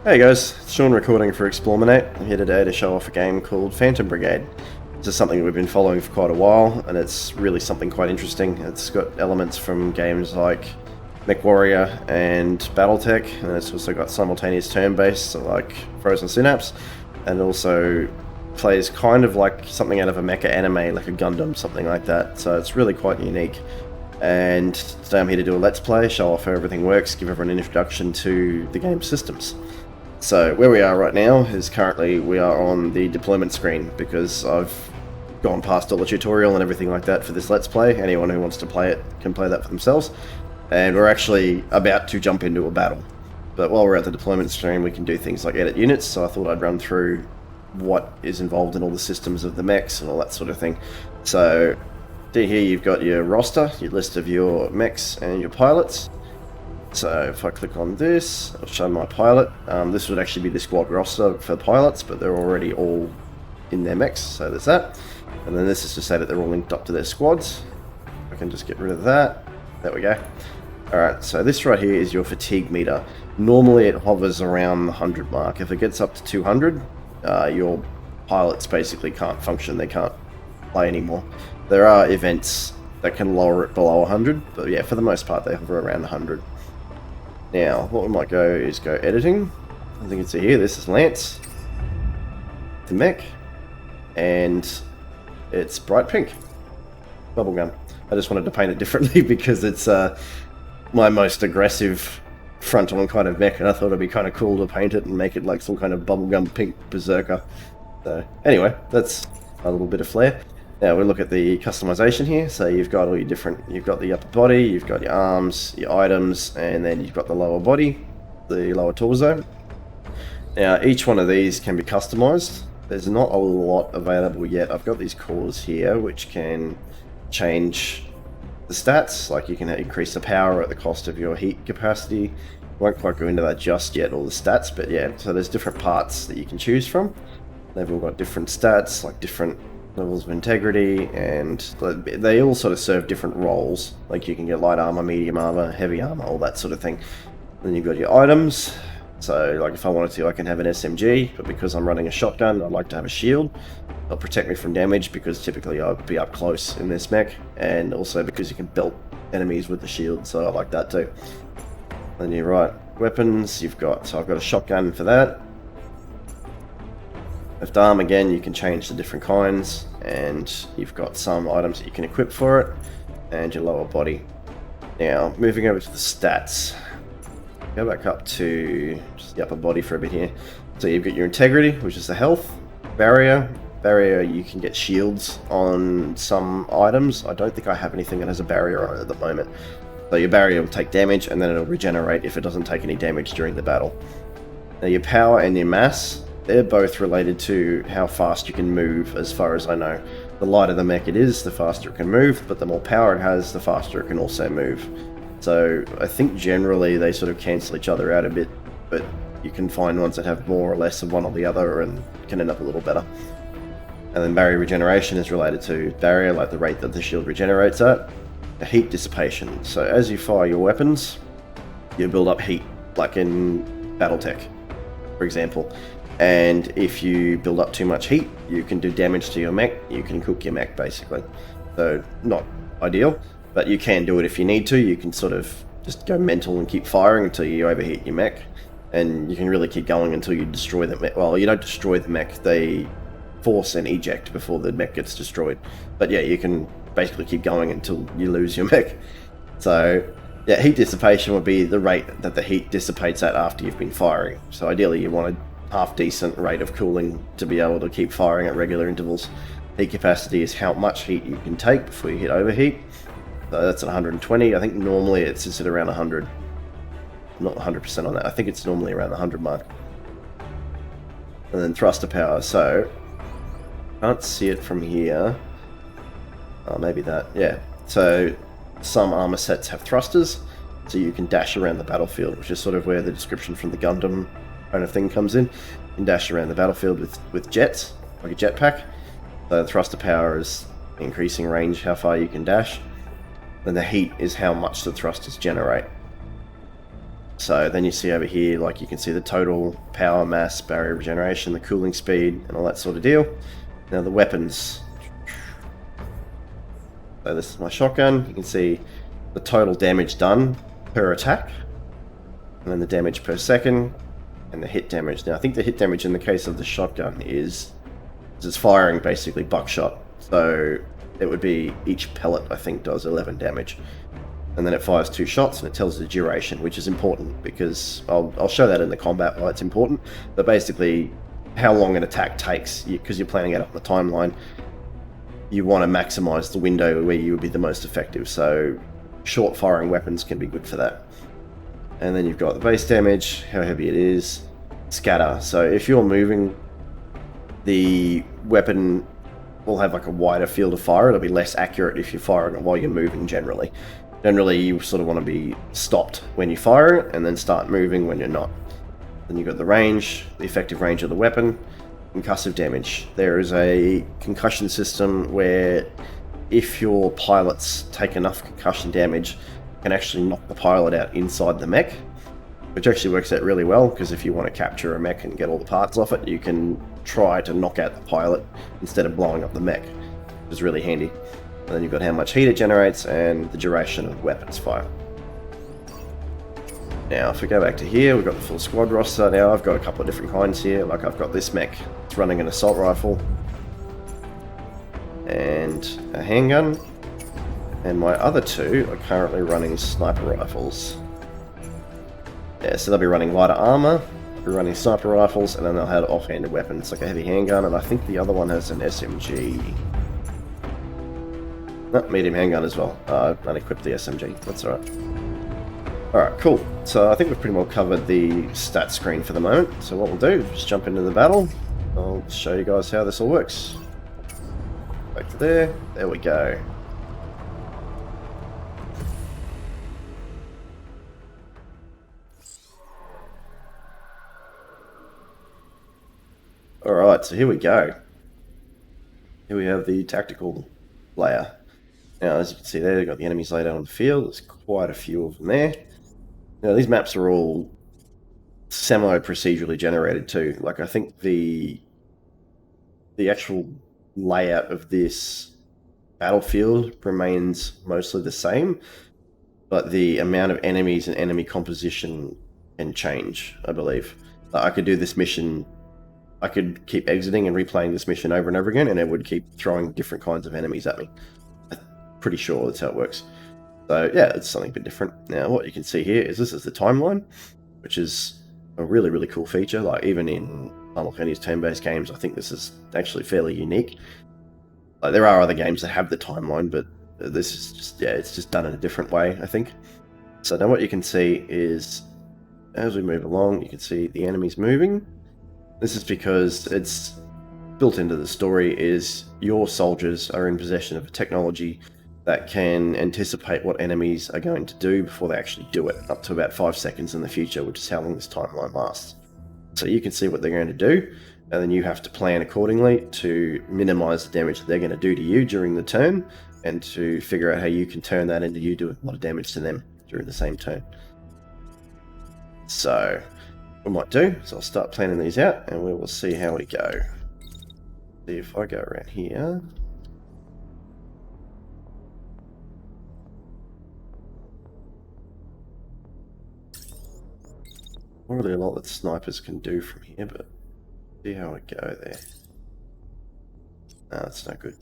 Hey guys, it's Sean recording for eXplore. I'm here today to show off a game called Phantom Brigade. This is something we've been following for quite a while, and it's really something quite interesting. It's got elements from games like Mech and Battletech, and it's also got simultaneous turn-based, so like Frozen Synapse, and it also plays kind of like something out of a mecha anime, like a Gundam, something like that. So it's really quite unique. And today I'm here to do a Let's Play, show off how everything works, give everyone an introduction to the game's systems. So where we are right now is currently we are on the deployment screen because I've gone past all the tutorial and everything like that for this Let's Play. Anyone who wants to play it can play that for themselves. And we're actually about to jump into a battle. But while we're at the deployment screen, we can do things like edit units, so I thought I'd run through what is involved in all the systems of the mechs and all that sort of thing. So here you've got your roster, your list of your mechs and your pilots. So if I click on this, I'll show my pilot. This would actually be the squad roster for pilots, but they're already all in their mechs, so there's that. And then this is to say that they're all linked up to their squads. I can just get rid of that. There we go. Alright, so this right here is your fatigue meter. Normally it hovers around the 100 mark. If it gets up to 200, your pilots basically can't function, they can't play anymore. There are events that can lower it below 100, but yeah, for the most part they hover around 100. Now, what we might go is go editing. I think it's here. This is Lance, the mech, and it's bright pink. Bubblegum. I just wanted to paint it differently because it's my most aggressive front-on kind of mech, and I thought it'd be kind of cool to paint it and make it like some kind of bubblegum pink berserker. So, anyway, that's a little bit of flair. Now we'll look at the customization here. So you've got all your different, you've got the upper body, you've got your arms, your items, and then you've got the lower body, the lower torso. Now each one of these can be customized. There's not a lot available yet. I've got these cores here which can change the stats, like you can increase the power at the cost of your heat capacity. Won't quite go into that just yet, all the stats, but yeah, so there's different parts that you can choose from. They've all got different stats, like different levels of integrity, and they all sort of serve different roles. Like you can get light armor, medium armor, heavy armor, all that sort of thing. Then you've got your items. So like if I wanted to, I can have an SMG, but because I'm running a shotgun, I'd like to have a shield. It'll protect me from damage because typically I'd be up close in this mech, and also because you can belt enemies with the shield, so I like that too. Then you're right, weapons, you've got, so I've got a shotgun for that. Left arm, again, you can change the different kinds, and you've got some items that you can equip for it, and your lower body. Now, moving over to the stats. Go back up to just the upper body for a bit here. So you've got your integrity, which is the health. Barrier, you can get shields on some items. I don't think I have anything that has a barrier on it at the moment. So your barrier will take damage, and then it'll regenerate if it doesn't take any damage during the battle. Now your power and your mass, they're both related to how fast you can move, as far as I know. The lighter the mech it is, the faster it can move, but the more power it has, the faster it can also move. So I think generally they sort of cancel each other out a bit, but you can find ones that have more or less of one or the other and can end up a little better. And then barrier regeneration is related to barrier, like the rate that the shield regenerates at. The heat dissipation. So as you fire your weapons, you build up heat, like in Battletech, for example. And if you build up too much heat, you can do damage to your mech, you can cook your mech basically. So not ideal, but you can do it if you need to. You can sort of just go mental and keep firing until you overheat your mech. And you can really keep going until you destroy the mech. Well, you don't destroy the mech, they force an eject before the mech gets destroyed. But yeah, you can basically keep going until you lose your mech. So yeah, heat dissipation would be the rate that the heat dissipates at after you've been firing. So ideally you want a half-decent rate of cooling to be able to keep firing at regular intervals. Heat capacity is how much heat you can take before you hit overheat. So that's at 120. I think normally it's just at around 100. Not 100% on that. I think it's normally around the 100 mark. And then thruster power. So can't see it from here. Oh, maybe that. Yeah. So some armor sets have thrusters, so you can dash around the battlefield, which is sort of where the description from the Gundam kind of thing comes in. You can dash around the battlefield with jets, like a jetpack. So the thruster power is increasing range, how far you can dash. And the heat is how much the thrusters generate. So then you see over here, like you can see the total power, mass, barrier regeneration, the cooling speed, and all that sort of deal. Now the weapons. So this is my shotgun. You can see the total damage done per attack, and then the damage per second, and the hit damage. Now I think the hit damage in the case of the shotgun is it's firing basically buckshot. So it would be each pellet I think does 11 damage. And then it fires 2 shots and it tells the duration, which is important because I'll show that in the combat why it's important. But basically, how long an attack takes, because you're planning it up the timeline, you want to maximize the window where you would be the most effective. So short firing weapons can be good for that. And then you've got the base damage, how heavy it is, scatter. So if you're moving, the weapon will have like a wider field of fire. It'll be less accurate if you're firing it while you're moving generally. Generally, you sort of want to be stopped when you fire it and then start moving when you're not. Then you've got the range, the effective range of the weapon, concussive damage. There is a concussion system where if your pilots take enough concussion damage, you can actually knock the pilot out inside the mech, which actually works out really well because if you want to capture a mech and get all the parts off it, you can try to knock out the pilot instead of blowing up the mech, which is really handy. And then you've got how much heat it generates and the duration of the weapons fire. Now, if we go back to here, we've got the full squad roster. Now, I've got a couple of different kinds here. Like, I've got this mech. It's running an assault rifle and a handgun. And my other 2 are currently running sniper rifles. Yeah, so they'll be running lighter armor, they'll be running sniper rifles, and then they'll have offhanded weapons like a heavy handgun. And I think the other one has an SMG. No, medium handgun as well. I've unequipped the SMG. That's alright. Alright, cool. So I think we've pretty well covered the stat screen for the moment. So what we'll do is just jump into the battle. I'll show you guys how this all works. Back to there. There we go. Alright, so here we go. Here we have the tactical layer. Now, as you can see there, you've got the enemies laid out on the field. There's quite a few of them there. Now, these maps are all semi-procedurally generated too. Like, I think the actual layout of this battlefield remains mostly the same, but the amount of enemies and enemy composition can change, I believe. I could do this mission, I could keep exiting and replaying this mission over and over again, and it would keep throwing different kinds of enemies at me. Pretty sure that's how it works. So yeah, it's something a bit different. Now what you can see here is this is the timeline, which is a really, really cool feature. Like even in simultaneous turn-based games, I think this is actually fairly unique. Like there are other games that have the timeline, but this is just, yeah, it's just done in a different way, I think. So now what you can see is, as we move along, you can see the enemies moving. This is because it's built into the story is your soldiers are in possession of a technology that can anticipate what enemies are going to do before they actually do it, up to about 5 seconds in the future, which is how long this timeline lasts. So you can see what they're going to do, and then you have to plan accordingly to minimize the damage that they're going to do to you during the turn, and to figure out how you can turn that into you doing a lot of damage to them during the same turn. So what I might do is I'll start planning these out, and we will see how we go. See if I go around here. Not really a lot that snipers can do from here, but see how I go there. No, that's no good.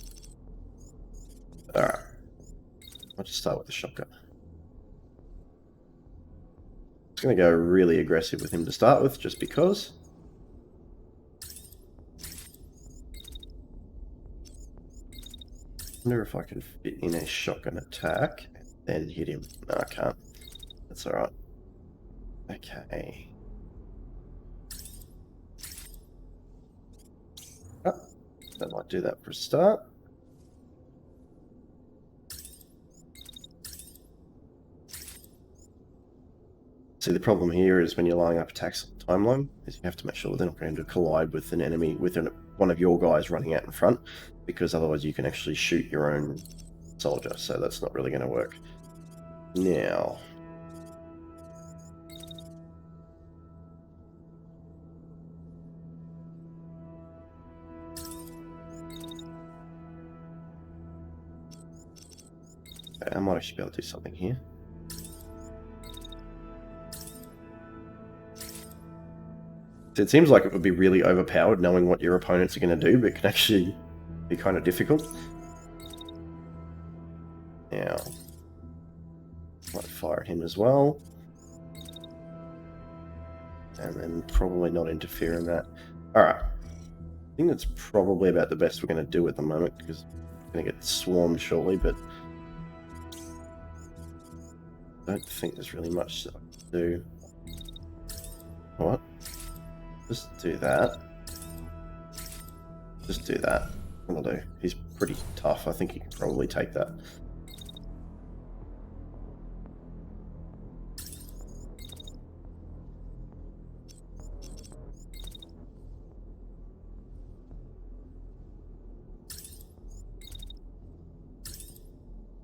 Alright. I'll just start with the shotgun. Just going to go really aggressive with him to start with, just because. I wonder if I can fit in a shotgun attack and then hit him. No, I can't. That's alright. Okay. Oh, that might do that for a start. See, the problem here is when you're lining up attacks on the timeline, is you have to make sure they're not going to collide with an enemy, with one of your guys running out in front, because otherwise you can actually shoot your own soldier, so that's not really going to work. Now, Okay, I might actually be able to do something here. It seems like it would be really overpowered knowing what your opponents are going to do, but it can actually be kind of difficult. Now, might fire at him as well. And then probably not interfere in that. Alright. I think that's probably about the best we're going to do at the moment, because we're going to get swarmed shortly, but I don't think there's really much that I can do. What? Just do that. Just do that. That'll do. He's pretty tough. I think he can probably take that.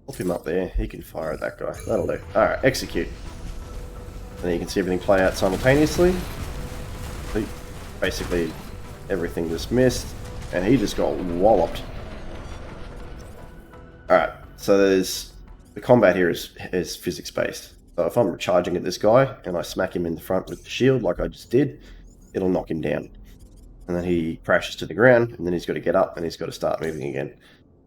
Pop him up there. He can fire at that guy. That'll do. Alright, execute. And then you can see everything play out simultaneously. Basically, everything just missed. And he just got walloped. Alright, so there's... The combat here is physics-based. So if I'm charging at this guy, and I smack him in the front with the shield, like I just did, it'll knock him down. And then he crashes to the ground, and then he's got to get up, and he's got to start moving again.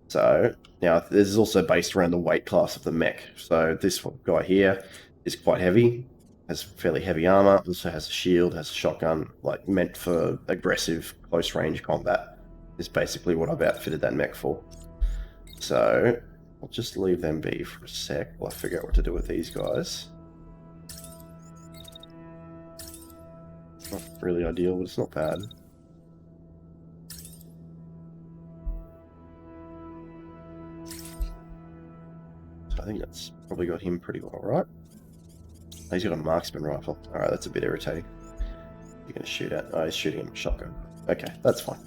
So, now, this is also based around the weight class of the mech. So this guy here is quite heavy, has fairly heavy armor, also has a shield, has a shotgun, like meant for aggressive, close-range combat. Is basically what I've outfitted that mech for. So, I'll just leave them be for a sec while I figure out what to do with these guys. Not really ideal, but it's not bad. So I think that's probably got him pretty well, right? He's got a marksman rifle. Alright, that's a bit irritating. You're going to shoot at... Oh, he's shooting him with a shotgun. Okay, that's fine.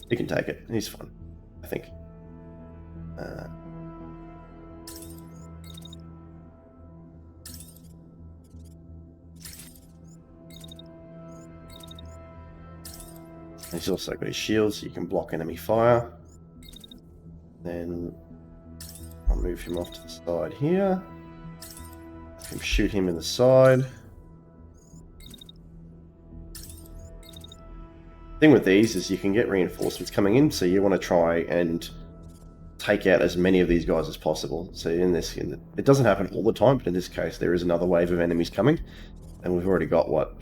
He can take it. He's fine, I think. He's also got his shield, so you can block enemy fire. Then I'll move him off to the side here. I can shoot him in the side. The thing with these is you can get reinforcements coming in, so you want to try and take out as many of these guys as possible. So it doesn't happen all the time, but in this case there is another wave of enemies coming, and we've already got what,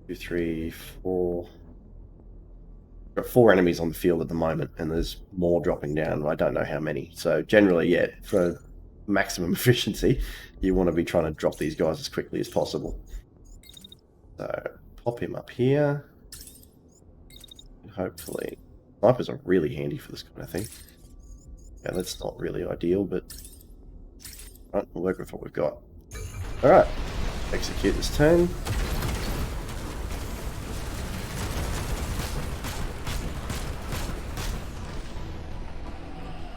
2, 3, 4. We've got 4 enemies on the field at the moment, and there's more dropping down. I don't know how many. So generally, yeah, for maximum efficiency, you want to be trying to drop these guys as quickly as possible. So pop him up here. Hopefully, snipers are really handy for this kind of thing. Yeah, that's not really ideal, but right, we'll work with what we've got. All right, execute this turn.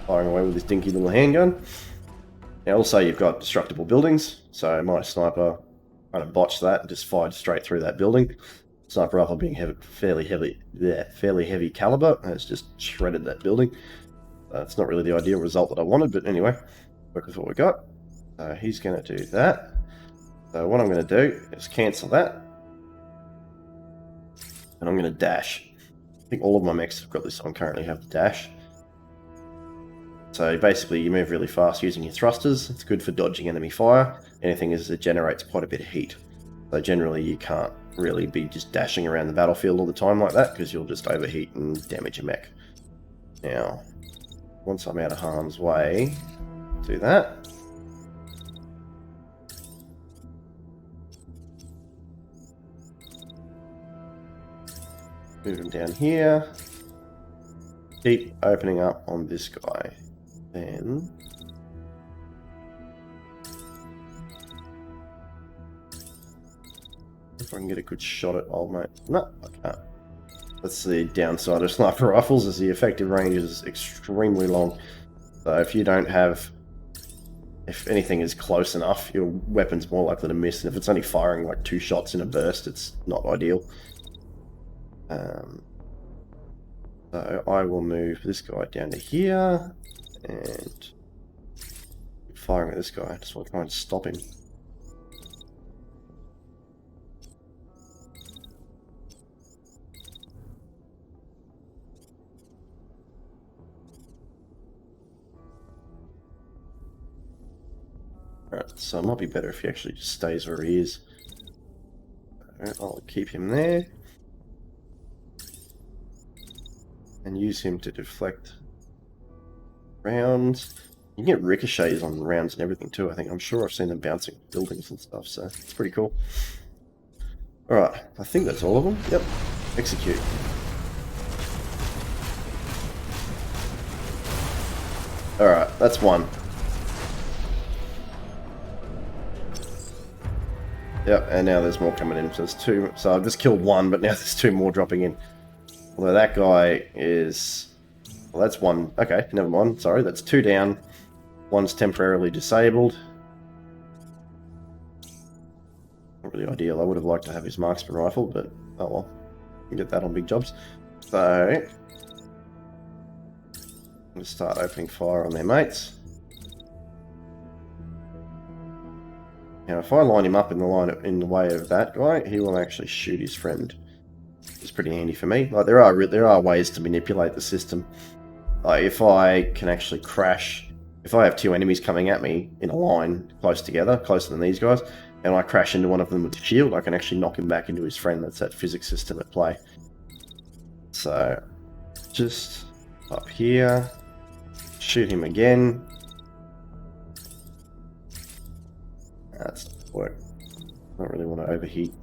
Firing away with this dinky little handgun. Now also you've got destructible buildings, so my sniper kind of botched that and just fired straight through that building. Sniper rifle being fairly heavy caliber, and it's just shredded that building. It's not really the ideal result that I wanted, but anyway, work with what we got. So he's going to do that. So what I'm going to do is cancel that, and I'm going to dash. I think all of my mechs have got this on, currently have the dash. So basically you move really fast using your thrusters. It's good for dodging enemy fire. Anything is it generates quite a bit of heat. So generally you can't really be just dashing around the battlefield all the time like that, because you'll just overheat and damage your mech. Now, once I'm out of harm's way, do that. Move him down here. Keep opening up on this guy. Then if I can get a good shot at old mate. No, I can't. That's the downside of sniper rifles, is the effective range is extremely long. So if you don't have, if anything is close enough, your weapon's more likely to miss, and if it's only firing like 2 shots in a burst, it's not ideal. So I will move this guy down to here, And firing at this guy. I just want to try and stop him. Alright, so it might be better if he actually just stays where he is. Alright, I'll keep him there. And use him to deflect rounds. You can get ricochets on rounds and everything too, I think. I'm sure I've seen them bouncing buildings and stuff, so it's pretty cool. Alright, I think that's all of them. Yep. Execute. Alright, that's one. Yep, and now there's more coming in, so there's two. So I've just killed one, but now there's two more dropping in. Although that guy is... Well, that's one. Okay, never mind. Sorry, that's two down. One's temporarily disabled. Not really ideal. I would have liked to have his marksman rifle, but oh well. You can get that on big jobs. So... I'm going to start opening fire on their mates. Now, if I line him up in the way of that guy, he will actually shoot his friend. It's pretty handy for me. Like there are ways to manipulate the system. Like if I can actually crash, if I have two enemies coming at me in a line close together, closer than these guys, and I crash into one of them with the shield, I can actually knock him back into his friend. That's that physics system at play. So, just up here, shoot him again. That's work. I don't really want to overheat.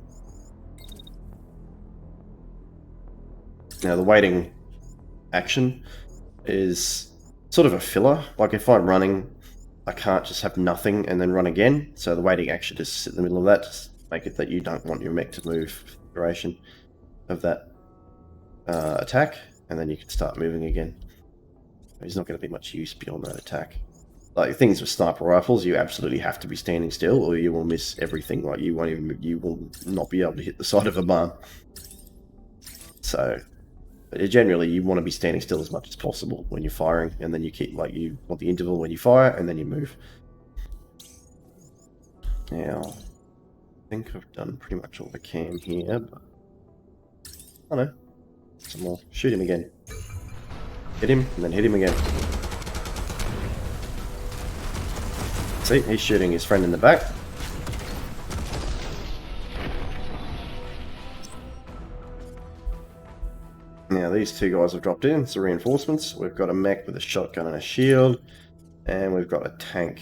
Now the waiting action is sort of a filler. Like if I'm running, I can't just have nothing and then run again. So the waiting action just sit in the middle of that, just make it that you don't want your mech to move for the duration of that attack, and then you can start moving again. There's not going to be much use beyond that attack. Like things with sniper rifles, you absolutely have to be standing still, or you will miss everything. Like you will not be able to hit the side of a barn. So generally, you want to be standing still as much as possible when you're firing, and then you keep you want the interval when you fire, and then you move. Now, I think I've done pretty much all I can here, but I don't know. Some more. Shoot him again. Hit him, and then hit him again. See, he's shooting his friend in the back. Now these two guys have dropped in, it's the reinforcements. We've got a mech with a shotgun and a shield, and we've got a tank.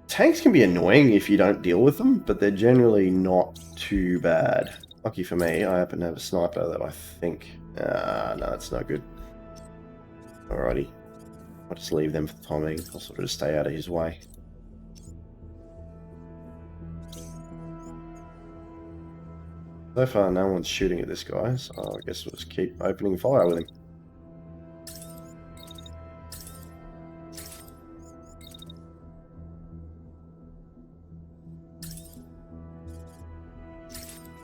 Tanks can be annoying if you don't deal with them, but they're generally not too bad. Lucky for me, I happen to have a sniper that I think... no, it's no good. Alrighty. I'll just leave them for the time being. I'll sort of just stay out of his way. So far, no one's shooting at this guy, so I guess we'll just keep opening fire with him.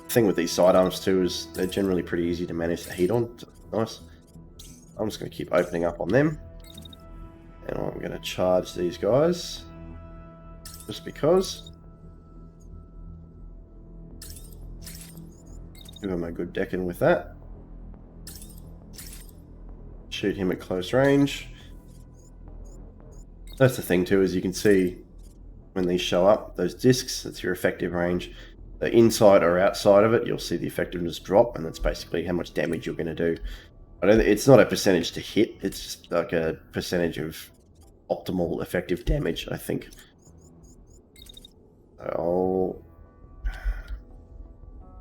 The thing with these sidearms too is they're generally pretty easy to manage the heat on. Nice. I'm just going to keep opening up on them. And I'm going to charge these guys. Just because. Give him a good decking with that. Shoot him at close range. That's the thing too, is you can see when these show up, those discs, that's your effective range. The inside or outside of it, you'll see the effectiveness drop, and that's basically how much damage you're going to do. It's not a percentage to hit, it's just like a percentage of optimal effective damage, I think. I'll...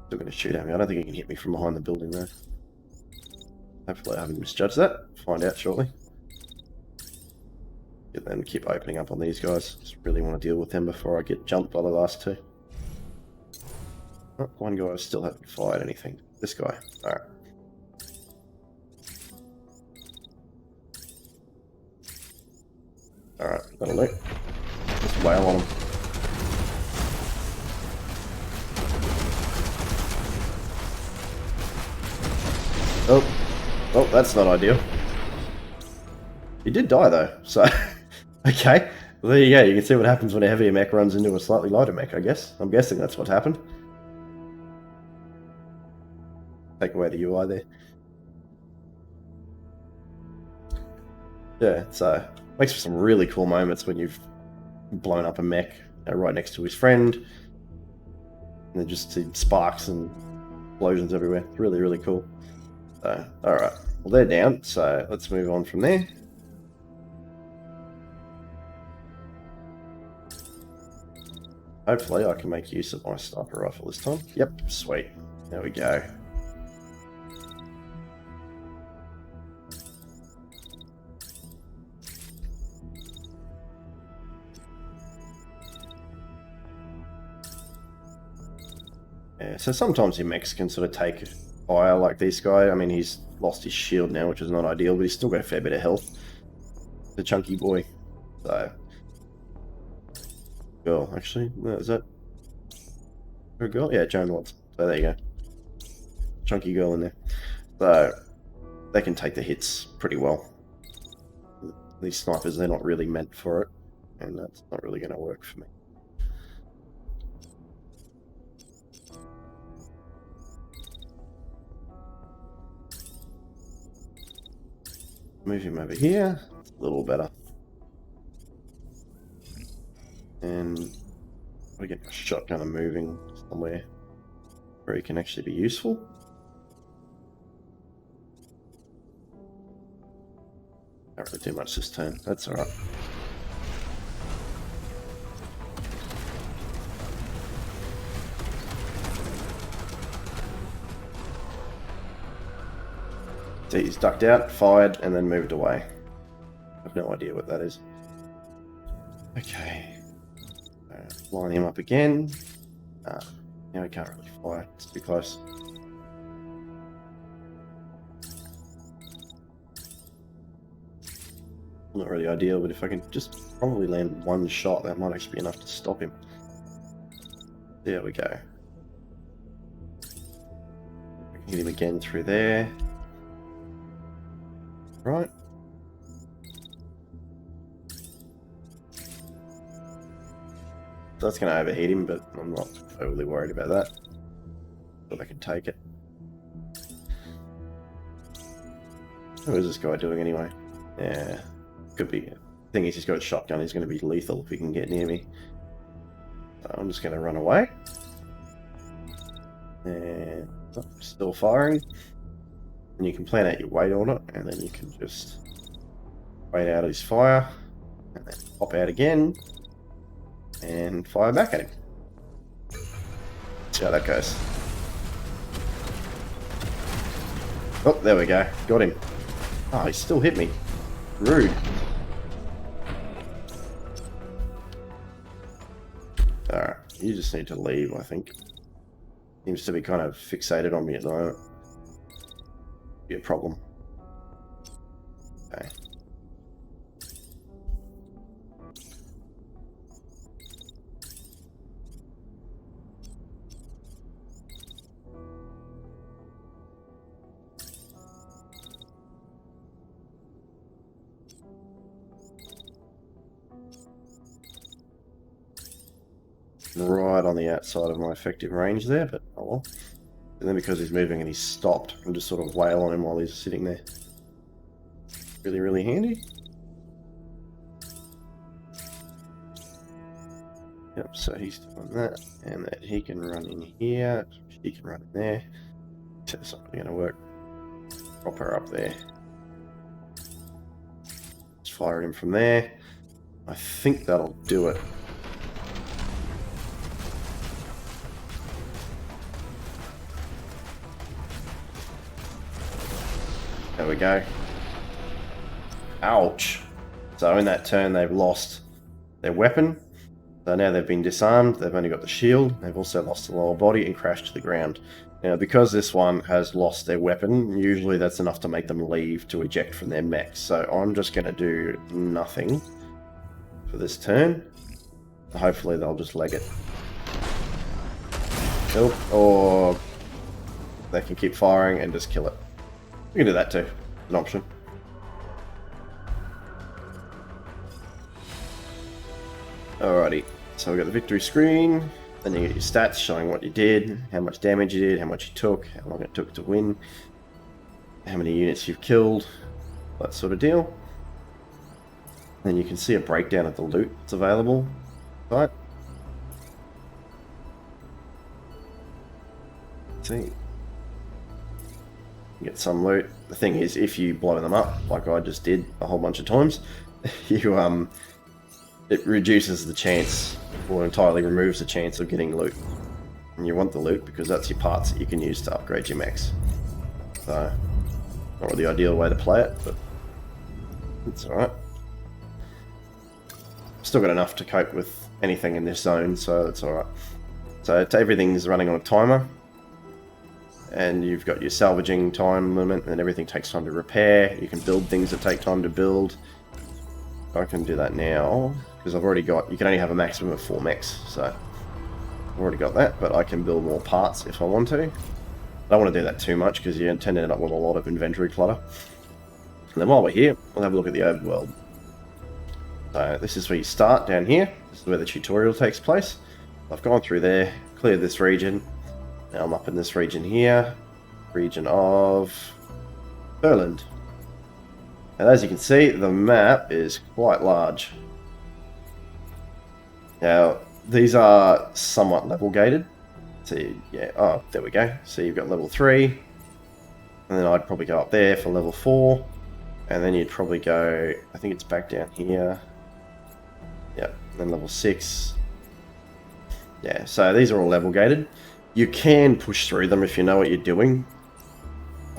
Still going to shoot at me. I don't think he can hit me from behind the building though. Hopefully I haven't misjudged that. Find out shortly. Get them to keep opening up on these guys. Just really want to deal with them before I get jumped by the last two. Oh, one guy still hasn't fired anything. This guy. Alright. Alright, that'll do. Just wail on him. Oh, that's not ideal. He did die though, so okay. Well, there you go. You can see what happens when a heavier mech runs into a slightly lighter mech, I guess. I'm guessing that's what happened. Take away the UI there. Yeah, so makes for some really cool moments when you've blown up a mech right next to his friend. And then just see sparks and explosions everywhere. Really, really cool. So, alright. Well, they're down, so let's move on from there. Hopefully I can make use of my sniper rifle this time. Yep, sweet. There we go. Yeah, so sometimes your mechs can sort of take fire like this guy. I mean, he's lost his shield now, which is not ideal, but he's still got a fair bit of health. The chunky boy. So, girl, actually, is that her girl? Yeah, Joan Watts. So there you go. Chunky girl in there. So they can take the hits pretty well. These snipers, they're not really meant for it, and that's not really going to work for me. Move him over here. It's a little better. And we get a shotgunner moving somewhere where he can actually be useful. Not really too much this turn. That's alright. See, he's ducked out, fired, and then moved away. I have no idea what that is. Okay. Line him up again. Now he can't really fire. It's too close. Not really ideal, but if I can just probably land one shot, that might actually be enough to stop him. There we go. I can hit him again through there. Right. That's going to overheat him, but I'm not overly worried about that. But I can take it. What is this guy doing anyway? Yeah, could be. The thing is, he's got a shotgun. He's going to be lethal if he can get near me. So I'm just going to run away. And still firing. And you can plan out your weight on it, and then you can just wait out his fire, and then pop out again, and fire back at him. See how that goes. Oh, there we go. Got him. Oh, he still hit me. Rude. Alright, you just need to leave, I think. Seems to be kind of fixated on me at the moment. Be a problem. Okay. Right on the outside of my effective range there, but oh well. And then because he's moving and he's stopped, I can just sort of wail on him while he's sitting there. Really, really handy. Yep, so he's doing that, and that he can run in here, she can run in there. That's not going to work. Prop her up there. Just fire him from there. I think that'll do it. There we go. Ouch. So in that turn they've lost their weapon. So now they've been disarmed, they've only got the shield, they've also lost the lower body and crashed to the ground. Now because this one has lost their weapon, usually that's enough to make them leave to eject from their mech. So I'm just going to do nothing for this turn. Hopefully they'll just leg it. Or they can keep firing and just kill it. We can do that too, an option. So we've got the victory screen, then you get your stats showing what you did, how much damage you did, how much you took, how long it took to win, how many units you've killed, that sort of deal. Then you can see a breakdown of the loot that's available. Right. See. You get some loot. The thing is, if you blow them up, like I just did a whole bunch of times, you it reduces the chance, or entirely removes the chance of getting loot. And you want the loot because that's your parts that you can use to upgrade your mechs. So, not really the ideal way to play it, but it's alright. Still got enough to cope with anything in this zone, so that's alright. So everything's running on a timer, and you've got your salvaging time limit, and everything takes time to repair. You can build things that take time to build. I can do that now, because I've already got, you can only have a maximum of 4 mechs, so I've already got that, but I can build more parts if I want to. I don't want to do that too much, because you tend to end up with a lot of inventory clutter. And then while we're here, we'll have a look at the overworld. So this is where you start, down here. This is where the tutorial takes place. I've gone through there, cleared this region. Now I'm up in this region here, region of Berland. And as you can see, the map is quite large. Now, these are somewhat level gated. So yeah, oh, there we go. So you've got level 3, and then I'd probably go up there for level 4, and then you'd probably go, I think it's back down here. Yep, then level 6. Yeah, so these are all level gated. You can push through them if you know what you're doing.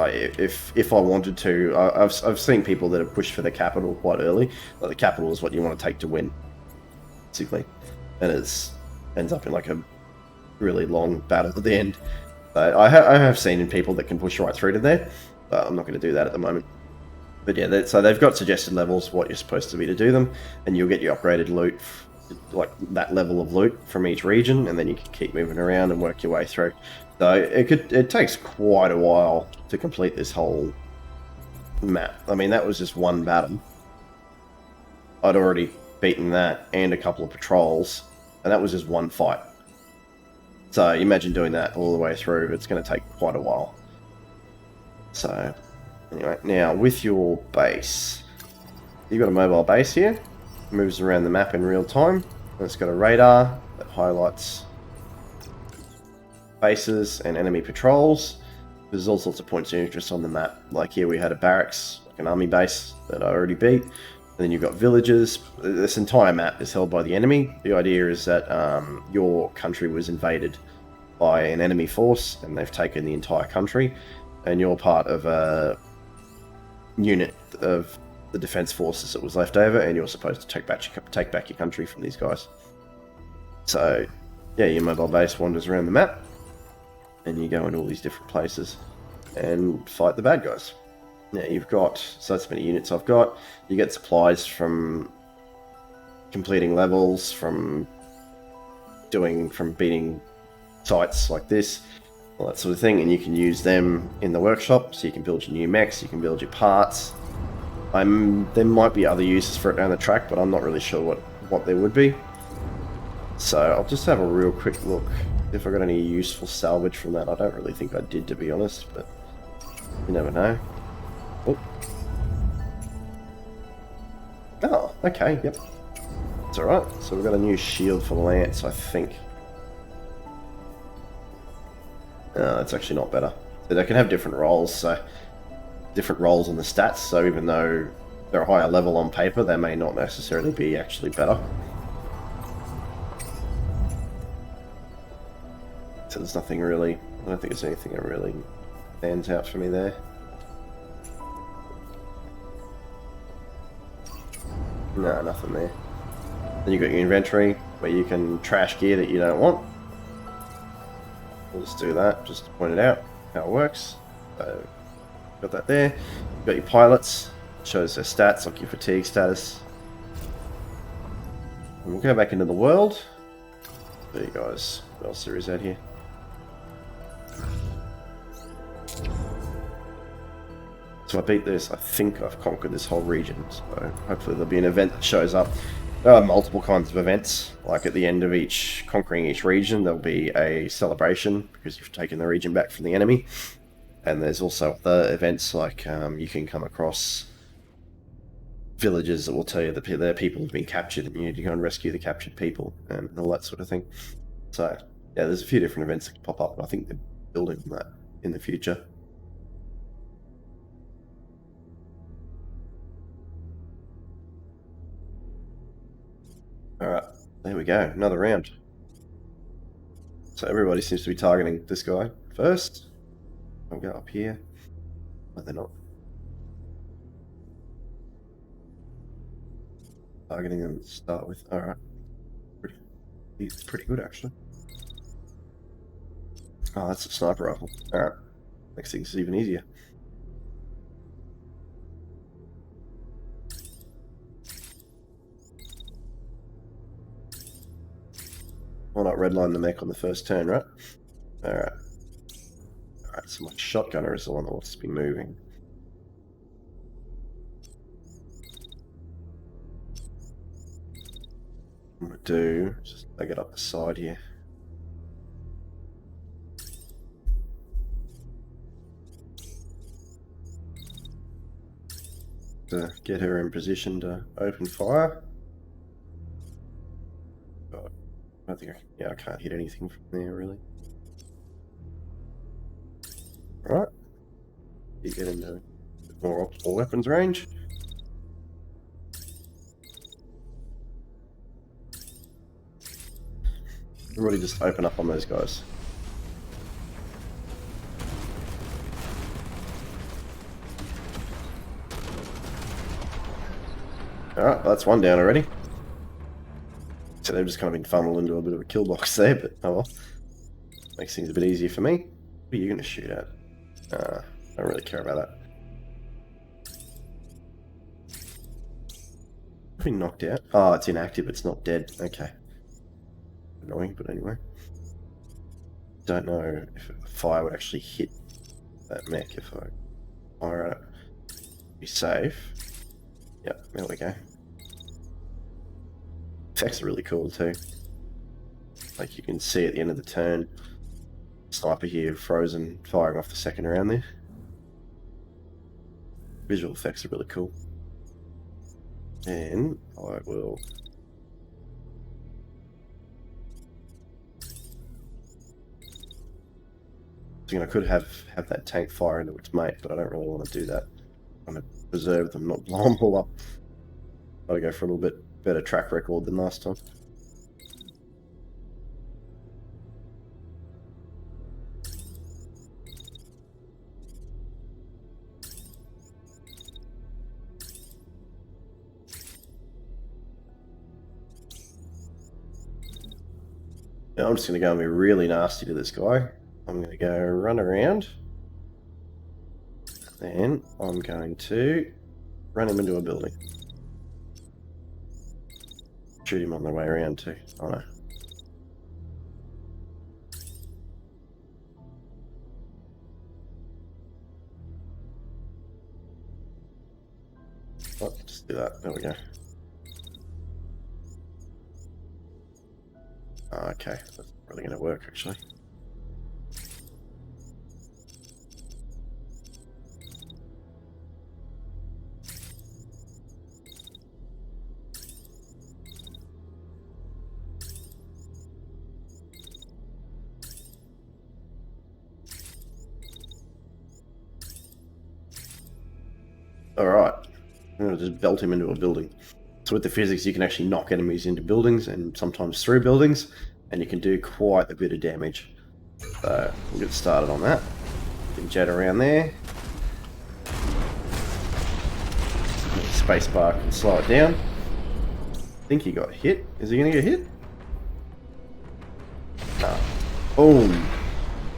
If I wanted to, I've seen people that have pushed for the capital quite early. Like the capital is what you want to take to win, basically, and it ends up in like a really long battle at the end. I have seen in people that can push right through to there, but I'm not going to do that at the moment. But yeah, so they've got suggested levels, what you're supposed to be to do them, and you'll get your upgraded loot, like that level of loot from each region, and then you can keep moving around and work your way through. So it takes quite a while to complete this whole map. I mean, that was just one battle. I'd already beaten that and a couple of patrols, and that was just one fight. So imagine doing that all the way through. It's going to take quite a while. So anyway, now with your base, you've got a mobile base here. It moves around the map in real time. And it's got a radar that highlights bases and enemy patrols. There's all sorts of points of interest on the map. Like here we had a barracks, like an army base that I already beat. And then you've got villages. This entire map is held by the enemy. The idea is that your country was invaded by an enemy force, and they've taken the entire country, and you're part of a unit of the defense forces that was left over, and you're supposed to take back your country from these guys. So yeah, your mobile base wanders around the map, and you go into all these different places and fight the bad guys. Now you've got, so that's many units I've got. You get supplies from completing levels, from beating sites like this, all that sort of thing, and you can use them in the workshop. So you can build your new mechs, you can build your parts. There might be other uses for it down the track, but I'm not really sure what there would be. So I'll just have a real quick look if I got any useful salvage from that. I don't really think I did, to be honest, but you never know. Oh, okay, yep. It's alright. So we've got a new shield for Lance, I think. That's actually not better. So they can have different roles, so different roles in the stats, so even though they're a higher level on paper, they may not necessarily be actually better. So there's nothing really, I don't think there's anything that really stands out for me there. No, nothing there. Then you've got your inventory, where you can trash gear that you don't want. We'll just do that, just to point it out, how it works. So, got that there. You've got your pilots, shows their stats, like your fatigue status. And we'll go back into the world. There you guys, what else there is out here? So I beat this. I think I've conquered this whole region. So hopefully there'll be an event that shows up. There are multiple kinds of events. Like at the end of conquering each region, there'll be a celebration because you've taken the region back from the enemy. And there's also other events like you can come across villages that will tell you that their people have been captured and you need to go and rescue the captured people and all that sort of thing. So yeah, there's a few different events that can pop up, and I think they're building on that in the future. Alright, there we go, another round. So everybody seems to be targeting this guy first. I'll go up here. But they're not targeting them to start with. Alright. He's pretty good actually. Oh, that's a sniper rifle. Alright. Makes things even easier. Why not redline the mech on the first turn, right? Alright. Alright, so my shotgunner is the one that wants to be moving. What I'm going to do is just leg it up the side here. To get her in position to open fire. Oh, I don't think I can't hit anything from there really. Right. You get into a bit more optimal weapons range. Everybody just open up on those guys. Alright, well, that's one down already. So they've just kind of been funneled into a bit of a kill box there, but oh well. Makes things a bit easier for me. What are you going to shoot at? I don't really care about that. Been knocked out. Oh, it's inactive, it's not dead. Okay. Annoying, but anyway. Don't know if fire would actually hit that mech if I fire at it. Be safe. Yep, there we go. Effects are really cool too. Like you can see at the end of the turn, sniper here frozen, firing off the second round there. Visual effects are really cool. And I will I could have that tank fire into its mate, but I don't really want to do that. I want to preserve them, not blow them all up. Gotta go for a little bit better track record than last time. Now I'm just going to go and be really nasty to this guy. I'm going to go run around. Then I'm going to run him into a building. Shoot him on the way around too. Oh no. Oh, just do that. There we go. Okay, that's not really going to work actually. Alright, I'm going to just belt him into a building. So with the physics you can actually knock enemies into buildings and sometimes through buildings, and you can do quite a bit of damage. So we'll get started on that. You can jet around there. Spacebar can slow it down. I think he got hit. Is he going to get hit? No. Boom.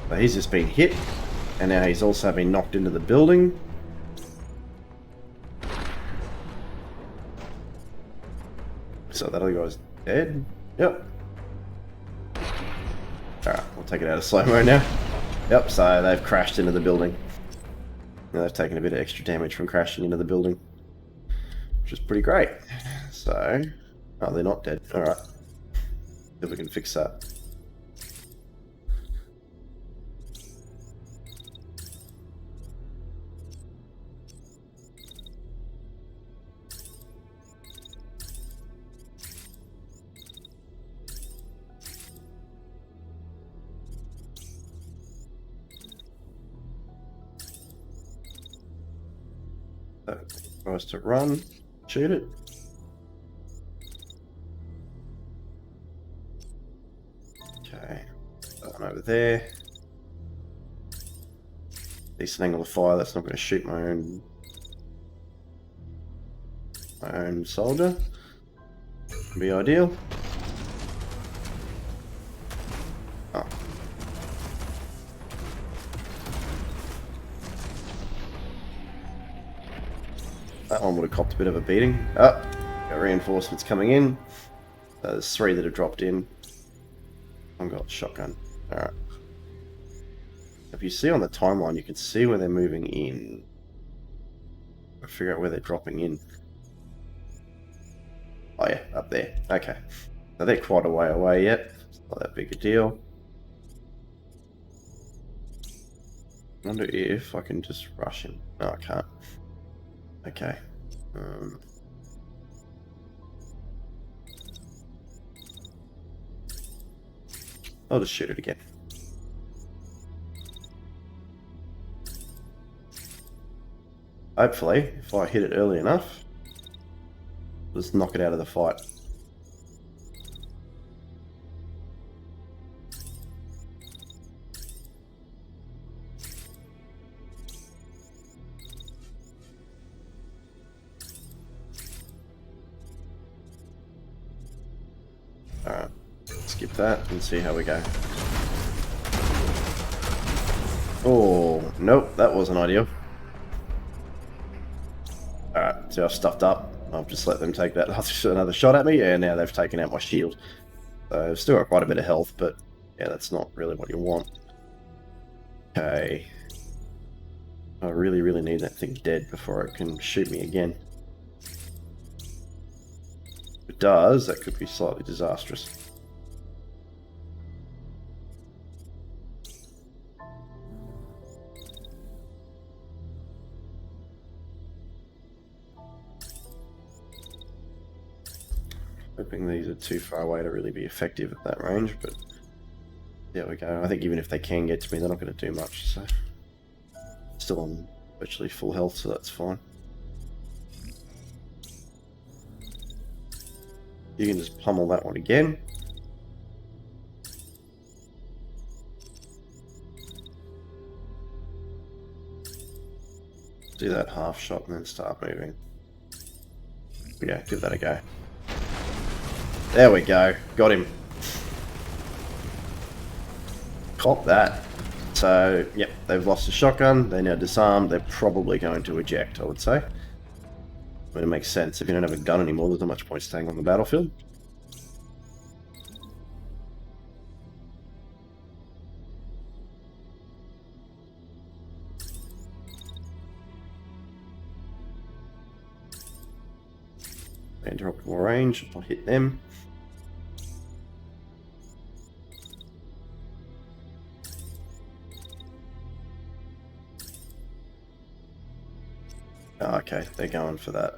So he's just been hit, and now he's also been knocked into the building. So that other guy's dead. Yep. Alright, we'll take it out of slow-mo now. Yep, so they've crashed into the building. Now they've taken a bit of extra damage from crashing into the building, which is pretty great. So, oh, they're not dead. Alright. See if we can fix that. So, tries to run, shoot it. Okay, that one over there. Decent angle of fire. That's not going to shoot my own soldier. Be ideal. Oh. That one would have copped a bit of a beating. Oh, got reinforcements coming in. There's 3 that have dropped in. I've got shotgun. Alright. If you see on the timeline, you can see where they're moving in. I'll figure out where they're dropping in. Oh yeah, up there. Okay. So they're quite a way away yet. It's not that big a deal. I wonder if I can just rush him. No, I can't. Okay. I'll just shoot it again. Hopefully, if I hit it early enough, just knock it out of the fight. Alright, skip that and see how we go. Oh, nope, that wasn't ideal. Alright, so I've stuffed up. I've just let them take that another shot at me, and now they've taken out my shield. So I've still got quite a bit of health, but yeah, that's not really what you want. Okay. I really, really need that thing dead before it can shoot me again. If it does, that could be slightly disastrous. Hoping these are too far away to really be effective at that range, but there we go. I think even if they can get to me, they're not going to do much, so still on virtually full health, so that's fine. You can just pummel that one again. Do that half shot and then start moving. Yeah, give that a go. There we go. Got him. Cop that. So, yep, they've lost the shotgun. They're now disarmed. They're probably going to eject, I would say. I mean, it makes sense. If you don't have a gun anymore, there's not much point staying on the battlefield. And drop more range. I'll hit them. Oh, okay, they're going for that.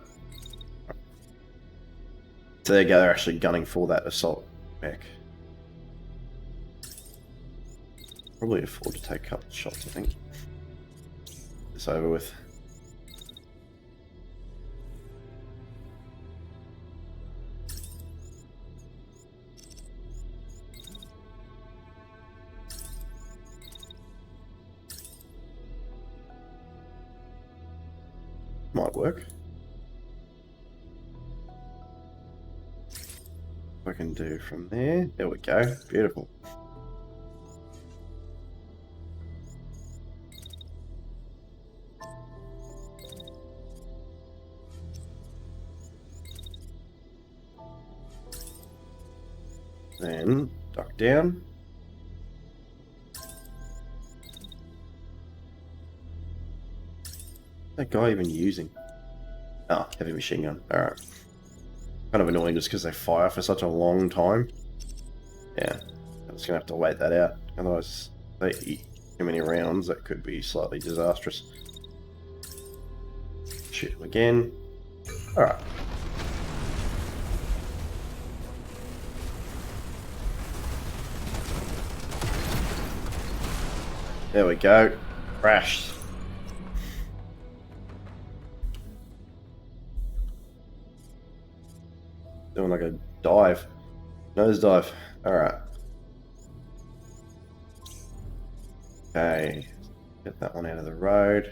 So there you go, they're actually gunning for that assault mech. Probably afford to take a couple of shots, I think. It's over with. Might work. What I can do from there. There we go. Beautiful. Then duck down. That guy even using? Oh, heavy machine gun. Alright. Kind of annoying just because they fire for such a long time. Yeah, I'm just gonna have to wait that out. Otherwise, if they eat too many rounds, that could be slightly disastrous. Shoot him again. Alright. There we go. Crashed. Doing like a dive. Nose dive. Alright. Okay. Get that one out of the road.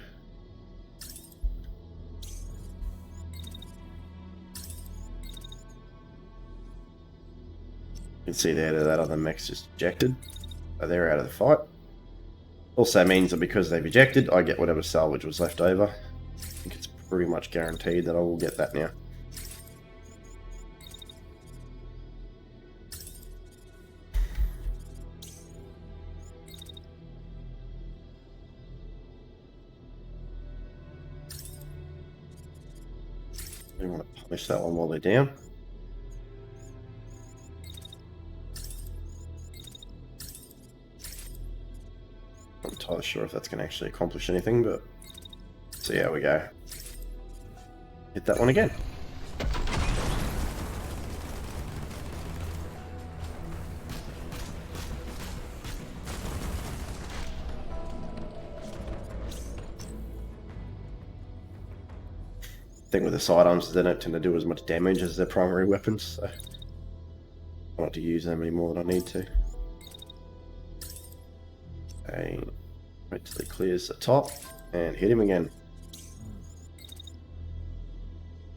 You can see there that other mech's just ejected. So they're out of the fight. Also means that because they've ejected, I get whatever salvage was left over. I think it's pretty much guaranteed that I will get that now. I don't want to punish that one while they're down. I'm not entirely sure if that's going to actually accomplish anything, but see how we go. Hit that one again. Thing with the sidearms is they don't tend to do as much damage as their primary weapons, so I want to use them any more than I need to. Okay, wait till he clears the top and hit him again.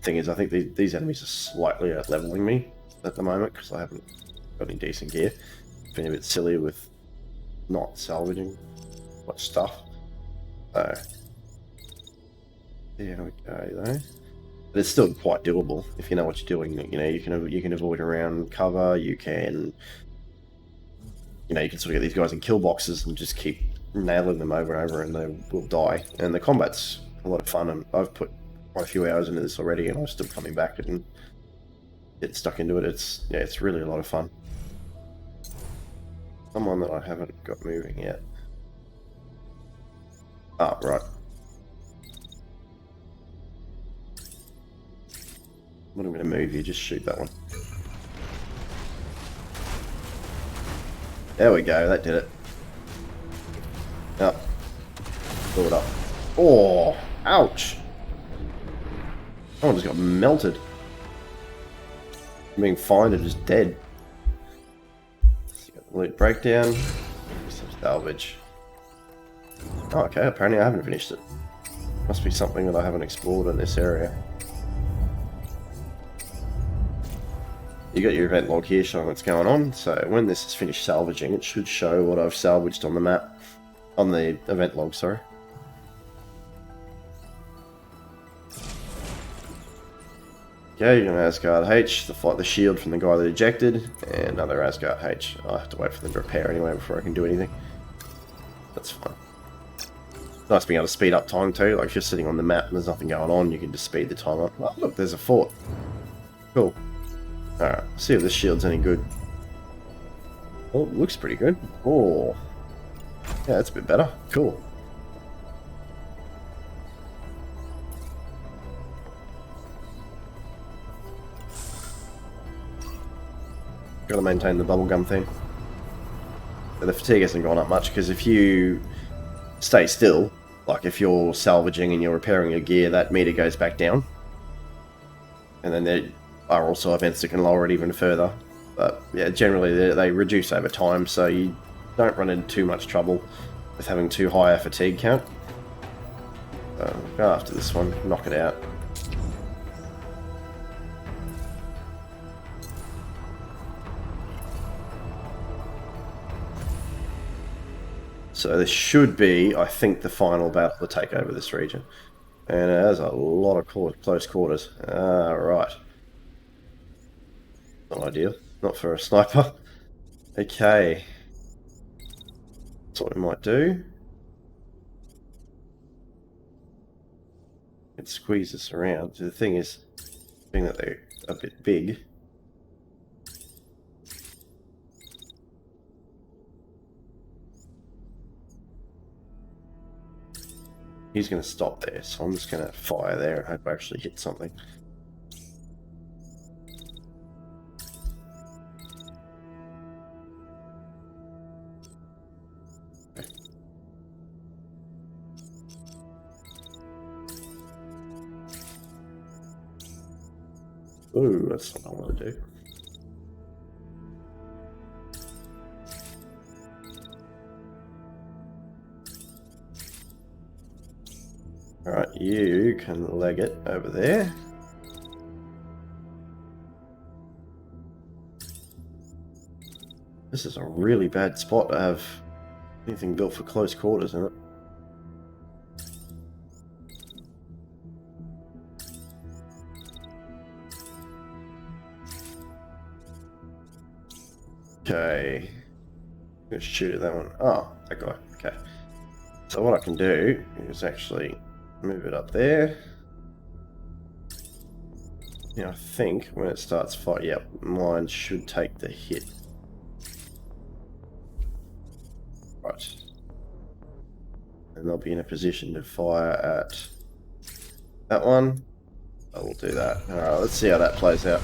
Thing is, I think these enemies are slightly out leveling me at the moment because I haven't got any decent gear. Been a bit silly with not salvaging much stuff. So there we go though. But it's still quite doable if you know what you're doing. You know, you can avoid around cover. You can sort of get these guys in kill boxes and just keep nailing them over and over, and they will die. And the combat's a lot of fun. And I've put quite a few hours into this already, and I'm still coming back and get stuck into it. It's really a lot of fun. Someone that I haven't got moving yet. Ah, right. When I'm going to move you, just shoot that one. There we go, that did it. Up. Pull it up. Oh, ouch. Someone just got melted. I'm being fined and just dead. So got the loot breakdown. Some salvage. Oh, okay, apparently I haven't finished it. Must be something that I haven't explored in this area. You got your event log here showing what's going on, so when this is finished salvaging, it should show what I've salvaged on the map. On the event log, sorry. Okay, you're going to Asgard H to fight the shield from the guy that ejected, and another Asgard H. I have to wait for them to repair anyway before I can do anything. That's fine. Nice being able to speed up time too, like if you're sitting on the map and there's nothing going on, you can just speed the time up. Oh look, there's a fort. Cool. Alright, see if this shield's any good. Oh, it looks pretty good. Oh. Yeah, that's a bit better. Cool. Gotta maintain the bubblegum thing. But the fatigue hasn't gone up much, because if you stay still, like if you're salvaging and you're repairing your gear, that meter goes back down. And then there are also events that can lower it even further. But yeah, generally they reduce over time, so you don't run into too much trouble with having too high a fatigue count. So go after this one, knock it out. So this should be, I think, the final battle to take over this region. And it has a lot of close quarters. Right. Not ideal. Not for a sniper. Okay. That's what we might do. can squeeze this around. The thing is, being that they're a bit big, he's going to stop there, so I'm just going to fire there and hope I actually hit something. Ooh, that's what I want to do. Alright, you can leg it over there. This is a really bad spot to have anything built for close quarters, isn't it? Okay. I'm gonna shoot at that one. Oh, that guy. Okay. So what I can do is actually move it up there. Now I think when it starts fighting, yep, mine should take the hit. Right. And they'll be in a position to fire at that one. I will do that. Alright, let's see how that plays out.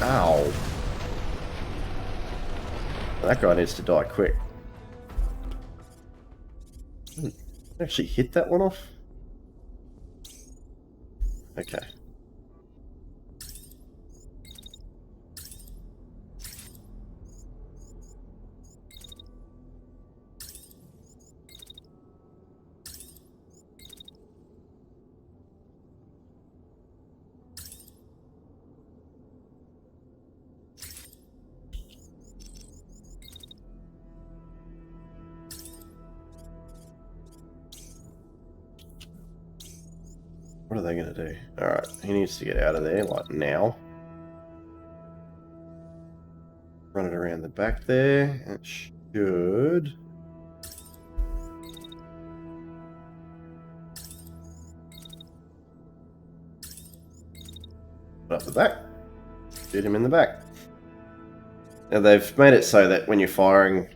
Ow. That guy needs to die quick. Actually hit that one off? Okay. What are they going to do? Alright, he needs to get out of there, like now. Run it around the back there. It should... up the back. Shoot him in the back. Now they've made it so that when you're firing,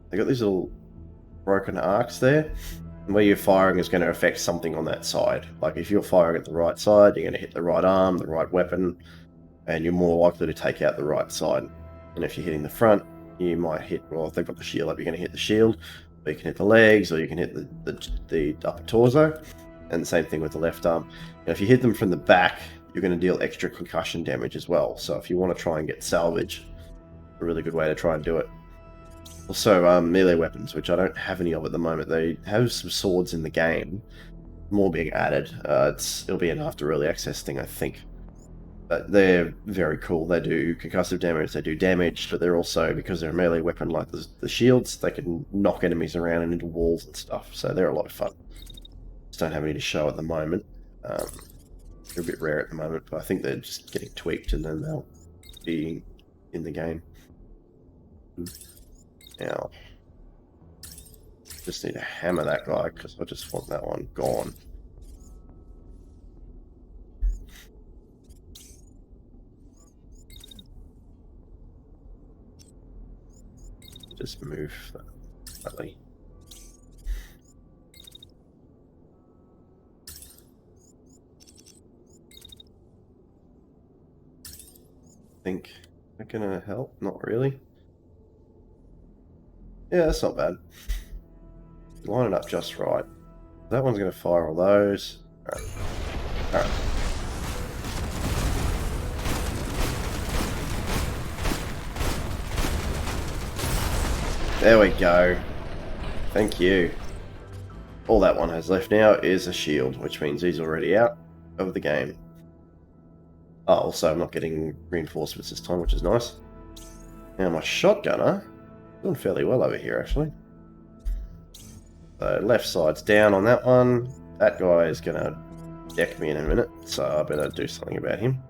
they've got these little broken arcs there. And where you're firing is going to affect something on that side. Like if you're firing at the right side, you're going to hit the right arm, the right weapon, and you're more likely to take out the right side. And if you're hitting the front, you might hit, well, if they've got the shield up, you're going to hit the shield, or you can hit the legs, or you can hit the upper torso. And the same thing with the left arm. And if you hit them from the back, you're going to deal extra concussion damage as well. So if you want to try and get salvage, a really good way to try and do it. Also, melee weapons, which I don't have any of at the moment. They have some swords in the game, more being added. It'll be an after early access thing, I think. But they're very cool. They do concussive damage, they do damage, but they're also, because they're a melee weapon like the shields, they can knock enemies around and into walls and stuff. So they're a lot of fun. Just don't have any to show at the moment. They're a bit rare at the moment, but I think they're just getting tweaked and then they'll be in the game. Now, just need to hammer that guy because I just want that one gone. Just move that slightly. Think that gonna help? Not really. Yeah, that's not bad. Line it up just right. That one's going to fire all those. Alright. Alright. There we go. Thank you. All that one has left now is a shield, which means he's already out of the game. Oh, also I'm not getting reinforcements this time, which is nice. Now my shotgunner... doing fairly well over here, actually. So left side's down on that one. That guy is going to deck me in a minute, so I better do something about him.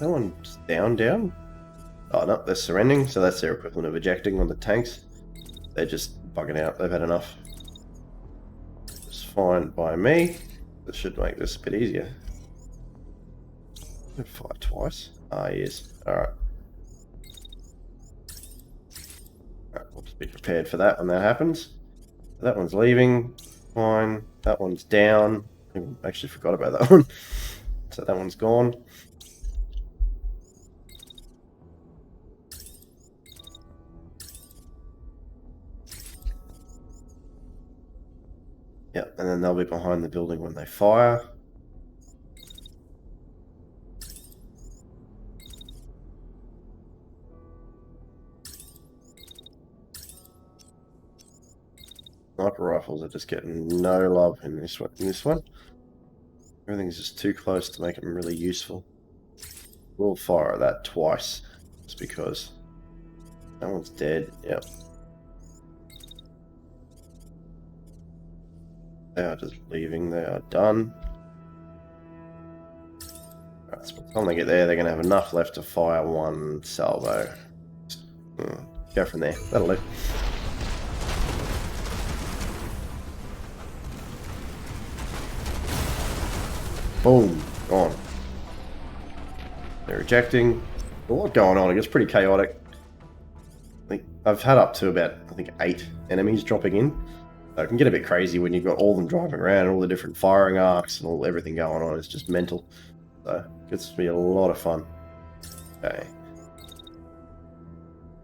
That one's down. Oh no, they're surrendering, so that's their equivalent of ejecting on the tanks. They're just bugging out, they've had enough. It's fine by me. This should make this a bit easier. Fire twice. Ah, yes. Alright. Alright, we'll just be prepared for that when that happens. That one's leaving. Fine. That one's down. I actually forgot about that one. So that one's gone. Yep, and then they'll be behind the building when they fire. Sniper rifles are just getting no love in this one. Everything's just too close to make them really useful. We'll fire at that twice, just because. That one's dead, yep. They are just leaving, they are done. Right, so by the time they get there, they're going to have enough left to fire one salvo. Go from there, that'll do. Boom, gone. They're ejecting. A lot going on, it gets pretty chaotic. I've had up to about, 8 enemies dropping in. So it can get a bit crazy when you've got all of them driving around and all the different firing arcs and everything going on. It's just mental. So it gets to be a lot of fun. Okay.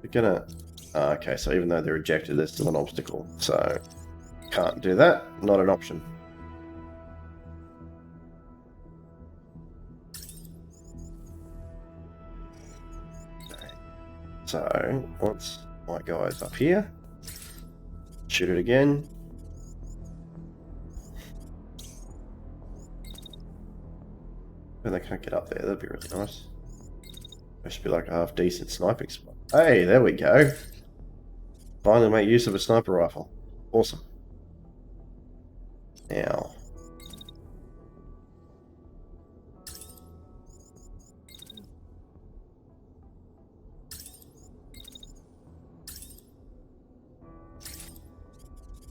We're gonna... okay, so even though they're ejected, there's still an obstacle. So can't do that. Not an option. Okay. So once my guy's up here, shoot it again. And they can't get up there, that'd be really nice. There should be like a half decent sniping spot. Hey, there we go. Finally make use of a sniper rifle. Awesome. Now.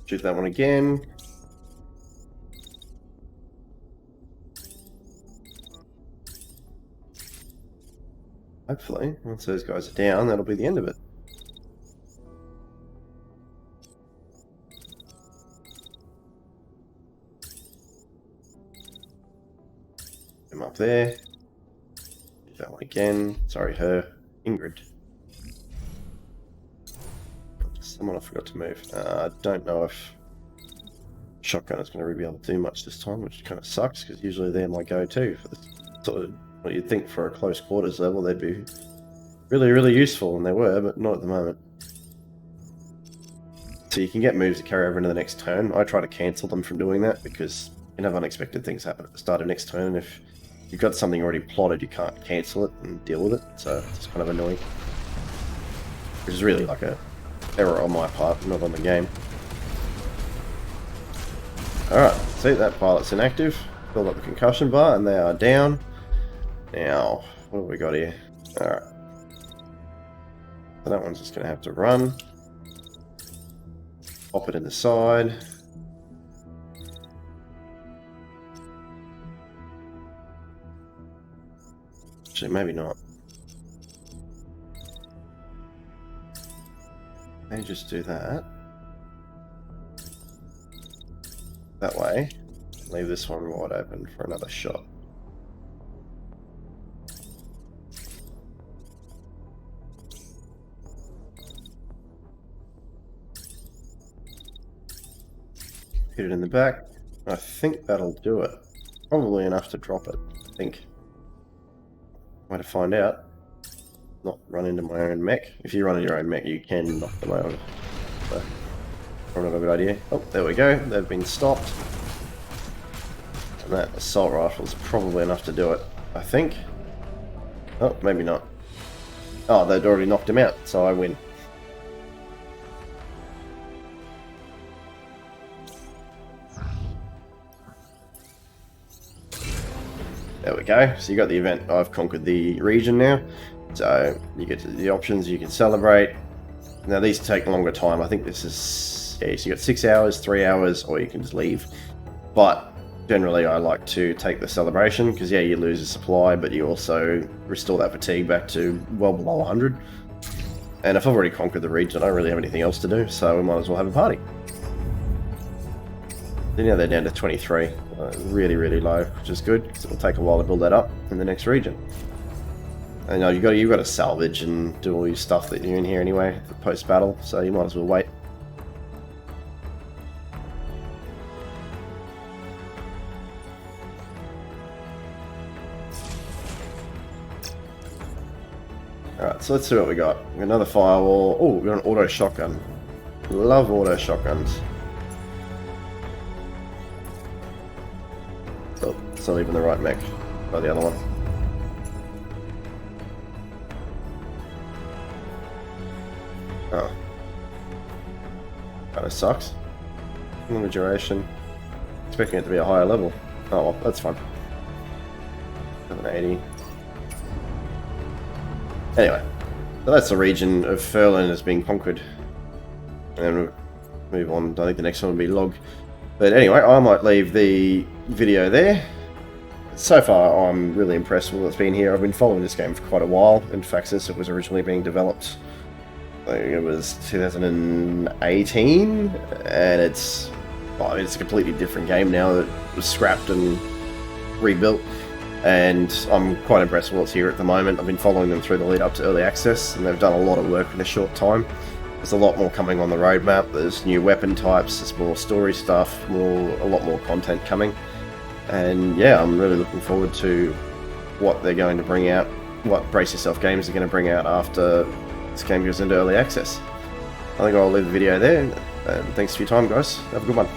Shoot that one again. Hopefully, once those guys are down, that'll be the end of it. Him up there. Do that one again. Sorry, her. Ingrid. Someone I forgot to move. I don't know if shotgun is going to really be able to do much this time, which kind of sucks, because usually they're my go-to for this sort of... What you'd think for a close quarters level, they'd be really, really useful, and they were, but not at the moment. So you can get moves to carry over into the next turn. I try to cancel them from doing that, because you can have unexpected things happen at the start of next turn, and if you've got something already plotted, you can't cancel it and deal with it, so it's kind of annoying. Which is really like a error on my part, not on the game. Alright, see, that pilot's inactive. Build up the concussion bar, and they are down. Now, what have we got here? Alright. So that one's just going to have to run. Pop it in the side. Actually, maybe not. Maybe just do that. That way. Leave this one wide open for another shot. Hit it in the back. I think that'll do it. Probably enough to drop it, I think. Way to find out. Not run into my own mech. If you run into your own mech, you can knock them over. So, probably not a good idea. Oh, there we go. They've been stopped. And that assault rifle is probably enough to do it, I think. Oh, maybe not. Oh, they'd already knocked him out, so I win. There we go. So you got the event. I've conquered the region now. So you get to the options. You can celebrate. Now these take longer time. I think this is, yeah, so you got 6 hours, 3 hours, or you can just leave. But generally I like to take the celebration because, yeah, you lose a supply, but you also restore that fatigue back to well below 100. And if I've already conquered the region, I don't really have anything else to do, so we might as well have a party. Then now they're down to 23. Really, really low, which is good because it'll take a while to build that up in the next region. And you've got to salvage and do all your stuff that you're in here anyway, post battle. So you might as well wait. All right, so let's see what we got. We got another firewall. Oh, we got an auto shotgun. Love auto shotguns. Oh, it's not even the right mech. By the other one. Oh. Kinda sucks. Longer duration. Expecting it to be a higher level. Oh well, that's fine. 780. Anyway, so that's the region of Furlan has been conquered. And then we'll move on. I think the next one will be Log. But anyway, I might leave the video there. So far, I'm really impressed with what's been here. I've been following this game for quite a while. In fact, since it was originally being developed, I think it was 2018, and it's a completely different game now that was scrapped and rebuilt. And I'm quite impressed with what's here at the moment. I've been following them through the lead up to early access, and they've done a lot of work in a short time. There's a lot more coming on the roadmap. There's new weapon types, there's more story stuff, a lot more content coming. And yeah, I'm really looking forward to what they're going to bring out, what Brace Yourself Games are going to bring out after this game goes into early access. I think I'll leave the video there, and thanks for your time, guys. Have a good one.